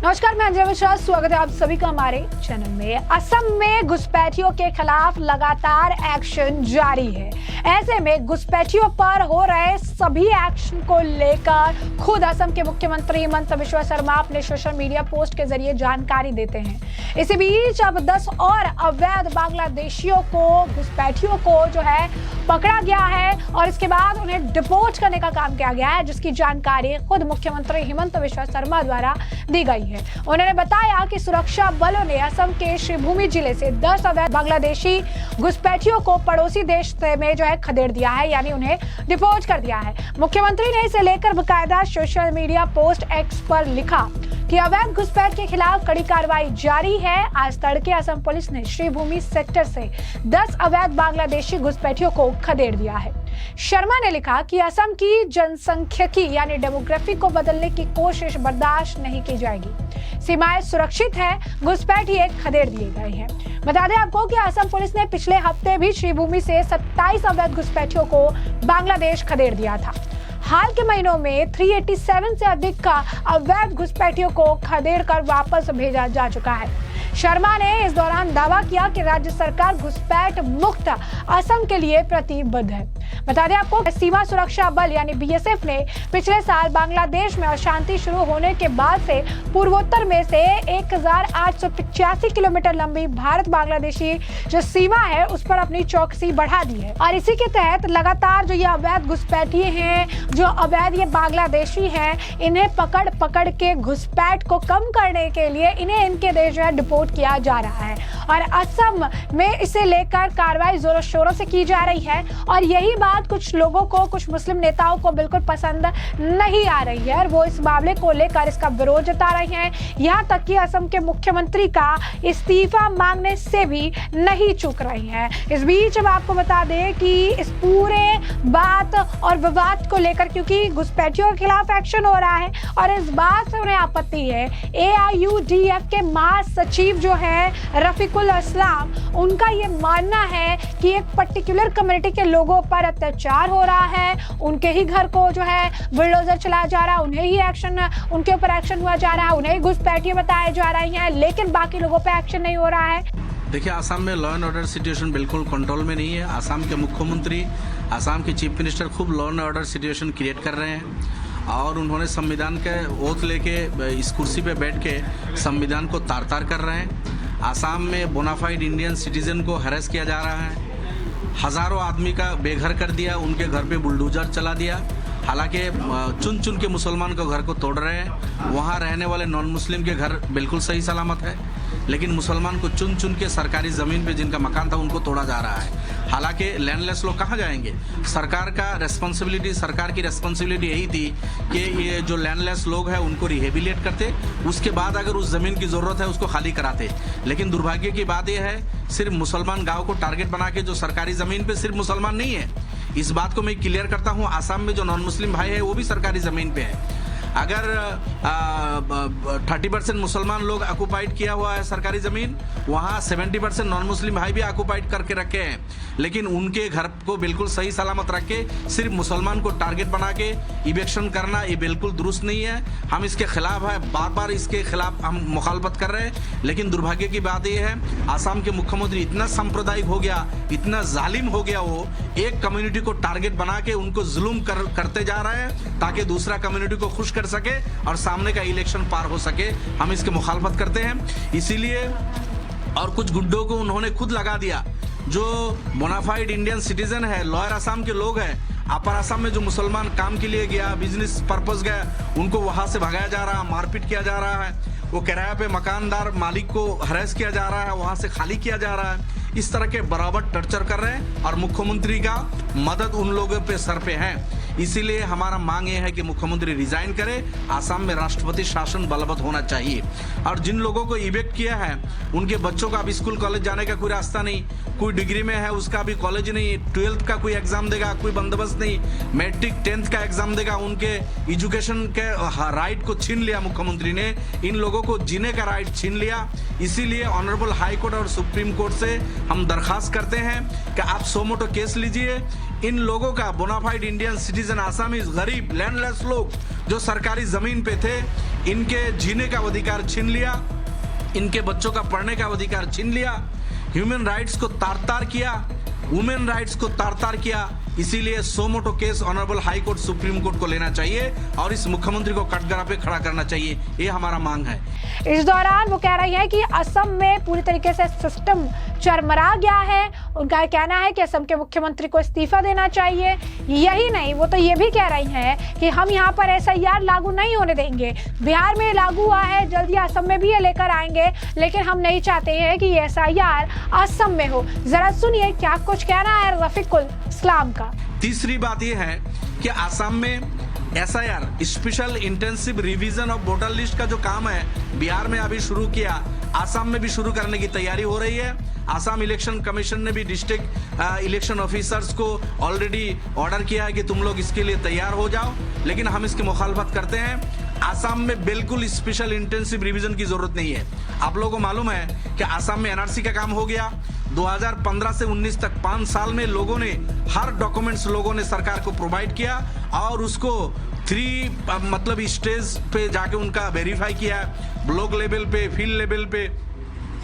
नमस्कार, मैं अंजना मिश्रा। स्वागत है आप सभी का हमारे चैनल में। असम में घुसपैठियों के खिलाफ लगातार एक्शन जारी है। ऐसे में घुसपैठियों पर हो रहे सभी एक्शन को लेकर खुद असम के मुख्यमंत्री हिमंता बिस्वा शर्मा अपने सोशल मीडिया पोस्ट के जरिए जानकारी देते हैं। इसी बीच अब 10 और अवैध बांग्लादेशियों को, घुसपैठियों को जो है पकड़ा गया है और इसके बाद उन्हें डिपोर्ट करने का काम किया गया है, जिसकी जानकारी खुद मुख्यमंत्री हिमंता बिस्वा शर्मा द्वारा दी गई है। उन्होंने बताया कि सुरक्षा बलों ने असम के श्रीभूमि जिले से 10 अवैध बांग्लादेशी घुसपैठियों को पड़ोसी देश में जो है खदेड़ दिया है, यानी उन्हें डिपोर्ट कर दिया है। मुख्यमंत्री ने इसे लेकर बकायदा सोशल मीडिया पोस्ट एक्स पर लिखा कि अवैध घुसपैठ के खिलाफ कड़ी कार्रवाई जारी है। आज तड़के असम पुलिस ने श्रीभूमि सेक्टर से 10 अवैध बांग्लादेशी घुसपैठियों को खदेड़ दिया है। शर्मा ने लिखा कि असम की जनसंख्यिकी यानी डेमोग्राफी को बदलने की कोशिश बर्दाश्त नहीं की जाएगी। सीमाएं सुरक्षित है, घुसपैठिए खदेड़ दिए गए हैं। बता दें आपको कि असम पुलिस ने पिछले हफ्ते भी श्रीभूमि से 27 अवैध घुसपैठियों को बांग्लादेश खदेड़ दिया था। हाल के महीनों में 387 से अधिक का अवैध घुसपैठियों को खदेड़ कर वापस भेजा जा चुका है। शर्मा ने इस दौरान दावा किया कि राज्य सरकार घुसपैठ मुक्त असम के लिए प्रतिबद्ध है। बता दें आपको, सीमा सुरक्षा बल यानी बीएसएफ ने पिछले साल बांग्लादेश में अशांति शुरू होने के बाद से पूर्वोत्तर में से 1885 किलोमीटर लंबी भारत बांग्लादेशी जो सीमा है उस पर अपनी चौकसी बढ़ा दी है। और इसी के तहत लगातार जो ये अवैध घुसपैठिए हैं, जो अवैध ये बांग्लादेशी हैं, इन्हें पकड़ के घुसपैठ को कम करने के लिए इन्हें इनके देश जो है डिपोर्ट किया जा रहा है। और असम में इसे लेकर कार्रवाई जोरों शोरों से की जा रही है और यही बात कुछ लोगों को, कुछ मुस्लिम नेताओं को बिल्कुल पसंद नहीं आ रही है और वो इस मामले को लेकर इसका विरोध जता रहे हैं। यहाँ तक कि असम के मुख्यमंत्री का इस्तीफा मांगने से भी नहीं चूक रही हैं। इस बीच अब आपको बता दें कि इस पूरे बात और विवाद को लेकर, क्योंकि घुसपैठियों के खिलाफ एक्शन हो रहा है और इस बात से उन्हें आपत्ति है, AIUDF के महासचिव जो है रफीकुल इस्लाम, उनका ये मानना है कि एक पर्टिकुलर कम्युनिटी के लोगों पर अत्याचार हो रहा है, उनके ही घर को जो है बुलडोजर चलाया जा रहा है, उन्हें ही एक्शन, उनके ऊपर एक्शन हुआ जा रहा है, उन्हें ही घुसपैठिए बताए जा रही हैं, लेकिन बाकी लोगों पे एक्शन नहीं हो रहा है। देखिए, असम में लॉ एंड ऑर्डर सिचुएशन बिल्कुल कंट्रोल में नहीं है। असम के मुख्यमंत्री, असम के चीफ मिनिस्टर खूब law and order situation create कर रहे हैं और उन्होंने संविधान के ओथ लेके इस कुर्सी पे बैठ के संविधान को तार-तार कर रहे हैं। असम में बोनाफाइड इंडियन सिटीजन को हैरेस किया जा रहा है। हजारों आदमी का बेघर कर दिया, उनके घर पे बुलडोजर चला दिया। हालांकि चुन चुन के मुसलमान को घर को तोड़ रहे हैं। वहाँ रहने वाले नॉन मुस्लिम के घर बिल्कुल सही सलामत है, लेकिन मुसलमान को चुन चुन के सरकारी ज़मीन पे जिनका मकान था उनको तोड़ा जा रहा है। हालांकि लैंडलेस लोग कहाँ जाएंगे? सरकार का रेस्पॉन्सिबिलिटी, सरकार की रेस्पॉन्सिबिलिटी यही थी कि ये जो लैंडलेस लोग हैं उनको रिहेबिलिटेट करते, उसके बाद अगर उस ज़मीन की ज़रूरत है उसको खाली कराते। लेकिन दुर्भाग्य की बात यह है, सिर्फ मुसलमान गाँव को टारगेट बना के, जो सरकारी ज़मीन पर सिर्फ मुसलमान नहीं है, इस बात को मैं क्लियर करता हूँ, आसाम में जो नॉन मुस्लिम भाई है वो भी सरकारी ज़मीन पे है। अगर 30% मुसलमान लोग ऑक्युपाइड किया हुआ है सरकारी ज़मीन, वहाँ 70% नॉन मुस्लिम भाई भी ऑक्युपाइड करके रखे हैं, लेकिन उनके घर को बिल्कुल सही सलामत रख के सिर्फ मुसलमान को टारगेट बना के इवेक्शन करना, ये बिल्कुल दुरुस्त नहीं है। हम इसके खिलाफ है, बार बार इसके खिलाफ हम मुखालफत कर रहे हैं। लेकिन दुर्भाग्य की बात यह है, आसाम के मुख्यमंत्री इतना सांप्रदायिक हो गया, इतना जालिम हो गया, वो एक कम्युनिटी को टारगेट बना के उनको जुल्म करते जा रहे हैं ताकि दूसरा कम्युनिटी को खुश कर सके और सामने का इलेक्शन पार हो सके। हम इसके मुखालफत करते हैं। इसीलिए और कुछ गुड्डों को उन्होंने खुद लगा दिया, जो बोनाफाइड इंडियन सिटीजन है, लॉयर असम के लोग हैं, अपर असम में जो मुसलमान काम के लिए गया, बिजनेस पर्पस गया, उनको वहां से भगाया जा रहा है, मारपीट किया जा रहा है, वो किराया पे मकानदार मालिक को हरेस किया जा रहा है, वहां से खाली किया जा रहा है। इस तरह के बराबर टर्चर कर रहे हैं और मुख्यमंत्री का मदद उन लोगों पे सर पे है। इसीलिए हमारा मांग ये है कि मुख्यमंत्री रिजाइन करे, आसाम में राष्ट्रपति शासन बलवत्त होना चाहिए। और जिन लोगों को इवेक्ट किया है उनके बच्चों का अब स्कूल कॉलेज जाने का कोई रास्ता नहीं, कोई डिग्री में है उसका भी कॉलेज नहीं, 12th का कोई एग्जाम देगा कोई बंदोबस्त नहीं, मैट्रिक 10th का एग्जाम देगा, उनके एजुकेशन के राइट को छीन लिया मुख्यमंत्री ने, इन लोगों को जीने का राइट छीन लिया। इसीलिए ऑनरेबल हाई कोर्ट और सुप्रीम कोर्ट से हम दरखास्त करते हैं कि आप सोमोटो केस लीजिए, इन लोगों का बोनाफाइड इंडियन सिटीजन आसामीज, गरीब लैंडलेस लोग जो सरकारी जमीन पे थे, इनके जीने का अधिकार छीन लिया, इनके बच्चों का पढ़ने का अधिकार छीन लिया, ह्यूमन राइट्स को तार-तार किया, वुमेन राइट्स को तार-तार किया। इसीलिए suo motu case honourable high court supreme court को लेना चाहिए और इस मुख्यमंत्री को कटघरा पे खड़ा करना चाहिए, ये हमारा मांग है। इस दौरान वो कह रही है कि असम में पूरी तरीके से सिस्टम चरमरा गया है। उनका कहना है कि असम के मुख्यमंत्री को इस्तीफा देना चाहिए। यही नहीं, वो तो ये भी कह रही हैं कि हम यहाँ पर SIR लागू नहीं होने देंगे। बिहार में लागू हुआ है, जल्दी असम में भी ये लेकर आएंगे, लेकिन हम नहीं चाहते हैं कि ये SIR असम में हो। जरा सुनिए क्या कुछ कहना है रफीकुल इस्लाम का। तीसरी बात यह है कि असम में SIR special intensive revision of voter list का जो काम है बिहार में अभी शुरू किया, असम में भी शुरू करने की तैयारी हो रही है। असम इलेक्शन कमीशन ने भी डिस्ट्रिक्ट इलेक्शन ऑफिसर्स को ऑलरेडी ऑर्डर किया है कि तुम लोग इसके लिए तैयार हो जाओ, लेकिन हम इसकी मुखालफत करते हैं। असम में बिल्कुल स्पेशल इंटेंसिव रिवीजन की जरूरत नहीं है। आप लोगों को मालूम है कि असम में NRC का काम हो गया। 2015 से 19 तक 5 साल में लोगों ने हर डॉक्यूमेंट्स लोगों ने सरकार को प्रोवाइड किया और उसको 3 मतलब स्टेज पे जाके उनका वेरीफाई किया, ब्लॉक लेवल पे, फील्ड लेवल पे,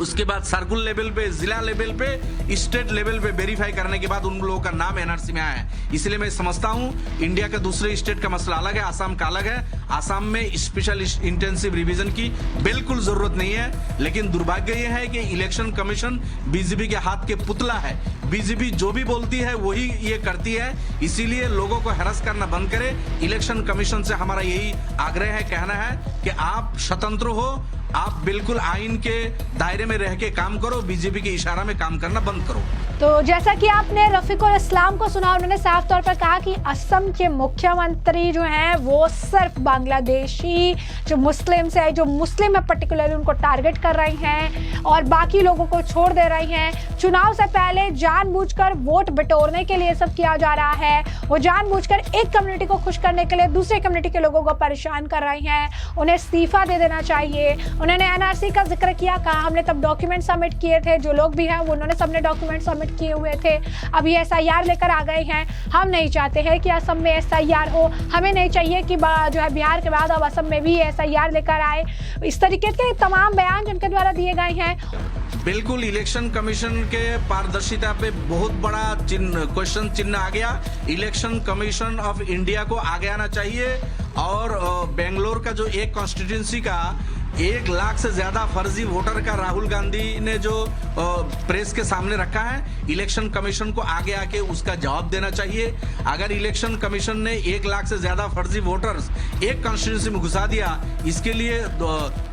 उसके बाद सर्कुल लेवल पे, जिला लेवल पे, स्टेट लेवल पे वेरीफाई करने के बाद उन लोगों का नाम NRC में आया है। इसलिए मैं समझता हूं इंडिया के दूसरे स्टेट का मसला अलग है, असम का अलग है। असम में स्पेशल इंटेंसिव रिवीजन की बिल्कुल जरूरत नहीं है, लेकिन दुर्भाग्य यह है कि इलेक्शन कमीशन बीजेपी के हाथ के पुतला है। बीजेपी जो भी बोलती है वही ये करती है, इसीलिए लोगों को हैरास करना बंद करे। इलेक्शन कमीशन से हमारा यही आग्रह है, कहना है कि आप स्वतंत्र हो, आप बिल्कुल आइन के दायरे में रह के काम करो, बीजेपी के इशारा में काम करना बंद करो। तो जैसा कि आपने रफीकुल इस्लाम को सुना, उन्होंने साफ तौर पर कहा कि असम के मुख्यमंत्री जो हैं वो सिर्फ बांग्लादेशी जो मुस्लिम्स है, जो मुस्लिम है पर्टिकुलरली, उनको टारगेट कर रही हैं और बाकी लोगों को छोड़ दे रही हैं। चुनाव से पहले जानबूझकर वोट बटोरने के लिए सब किया जा रहा है। वो जानबूझकर एक कम्युनिटी को खुश करने के लिए दूसरे कम्युनिटी के लोगों को परेशान कर रही हैं। उन्हें इस्तीफा दे देना चाहिए। उन्होंने NRC का जिक्र किया, कहा हमने तब डॉक्यूमेंट सबमिट किए थे, जो लोग भी हैं उन्होंने सबने डॉक्यूमेंट सबमिट किए हुए थे, अब ये SIR लेकर आ गए हैं। हम नहीं चाहते हैं कि असम में SIR हो, हमें नहीं चाहिए कि जो है बिहार के बाद अब असम में भी SIR लेकर आए। इस तरीके के तमाम बयान जिनके द्वारा दिए गए हैं। बिल्कुल इलेक्शन कमीशन के पारदर्शिता पे बहुत बड़ा क्वेश्चन चिन्ह आ गया। इलेक्शन कमीशन ऑफ इंडिया को आगे आना चाहिए और बेंगलोर का जो एक कॉन्स्टिट्यूंसी का 1 लाख से ज्यादा फर्जी वोटर का राहुल गांधी ने जो प्रेस के सामने रखा है, इलेक्शन कमीशन को आगे आके उसका जवाब देना चाहिए। अगर इलेक्शन कमीशन ने 1 लाख से ज्यादा फर्जी वोटर्स एक कॉन्स्टिट्यूंसी में घुसा दिया, इसके लिए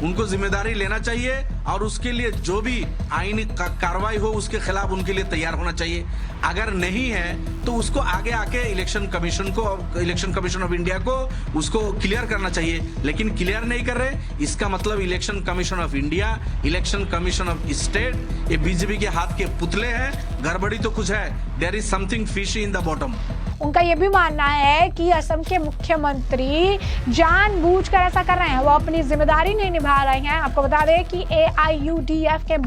उनको जिम्मेदारी लेना चाहिए और उसके लिए जो भी आईनी कार्रवाई हो उसके खिलाफ उनके लिए तैयार होना चाहिए। अगर नहीं है तो उसको आगे आके इलेक्शन कमीशन ऑफ इंडिया को उसको क्लियर करना चाहिए, लेकिन क्लियर नहीं कर रहे। इसका मतलब election commission of India, election commission of state, ये बीजेपी के हाथ के पुतले हैं। गड़बड़ी तो कुछ है, there is something fishy in the bottom. उनका ये भी मानना है कि असम के मुख्यमंत्री जानबूझकर ऐसा कर रहे हैं, वो अपनी जिम्मेदारी नहीं निभा रहे हैं। आपको बता दें कि AIUDF के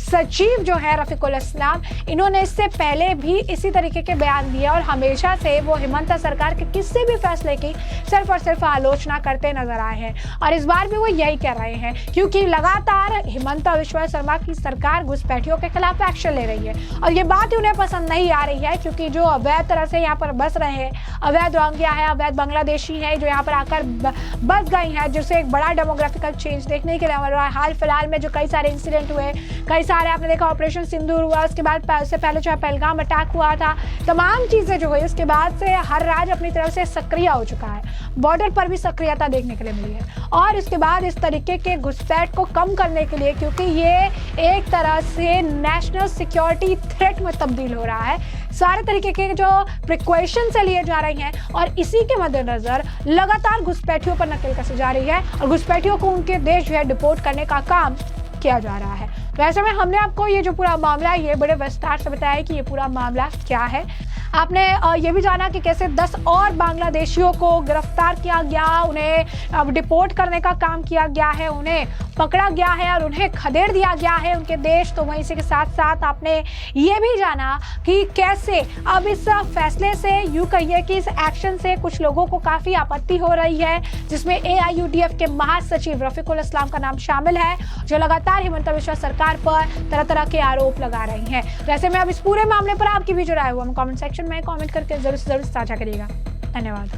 सचिव जो है रफीकुल इस्लाम, इन्होंने इससे पहले भी इसी तरीके के बयान दिए और हमेशा से वो हिमंता सरकार के किसी भी फैसले की सिर्फ और सिर्फ आलोचना करते नजर आए हैं और इस बार भी वो यही कर रहे हैं, क्योंकि लगातार हिमंता बिस्वा शर्मा की सरकार घुसपैठियों के खिलाफ एक्शन ले रही है और ये बात उन्हें पसंद नहीं आ रही है, क्योंकि जो अवैध तरह से यहाँ पर बस रहे हैं, अवैध रोहिंग्या है, अवैध बांग्लादेशी है जो यहाँ पर आकर बस गई हैं, जिससे एक बड़ा डेमोग्राफिकल चेंज देखने के लिए मिल रहा है। हाल फिलहाल में जो कई सारे इंसिडेंट हुए, कई सारे आपने देखा ऑपरेशन सिंदूर हुआ, उसके बाद उससे पहले जो है पहलगाम अटैक हुआ था, तमाम चीजें जो हुई उसके बाद से हर राज्य अपनी तरफ से सक्रिय हो चुका है। बॉर्डर पर भी सक्रियता देखने के लिए मिली है और इसके बाद इस तरीके के घुसपैठ को कम करने के लिए, क्योंकि ये एक तरह से नेशनल सिक्योरिटी थ्रेट में तब्दील हो रहा है, सारे तरीके के जो प्रिकॉशन से लिए जा रही हैं और इसी के मद्देनजर लगातार घुसपैठियों पर नकेल कसी जा रही है और घुसपैठियों को उनके देश जो है डिपोर्ट करने का काम किया जा रहा है। तो ऐसे में हमने आपको ये जो पूरा मामला है ये बड़े विस्तार से बताया कि ये पूरा मामला क्या है। आपने ये भी जाना कि कैसे 10 और बांग्लादेशियों को गिरफ्तार किया गया, उन्हें डिपोर्ट करने का काम किया गया है, उन्हें पकड़ा गया है और उन्हें खदेड़ दिया गया है उनके देश। तो वहीं इसी के साथ साथ आपने ये भी जाना कि कैसे अब इस फैसले से, यूं कहिए कि इस एक्शन से कुछ लोगों को काफी आपत्ति हो रही है, जिसमें AIUDF के महासचिव रफीकुल इस्लाम का नाम शामिल है, जो लगातार हिमंता बिश्वा सरकार पर तरह तरह के आरोप लगा रही हैं। तो ऐसे में अब इस पूरे मामले पर आपकी भी जो राय हो, हम कमेंट सेक्शन में कमेंट करके जरूर से जरूर साझा करिएगा। धन्यवाद।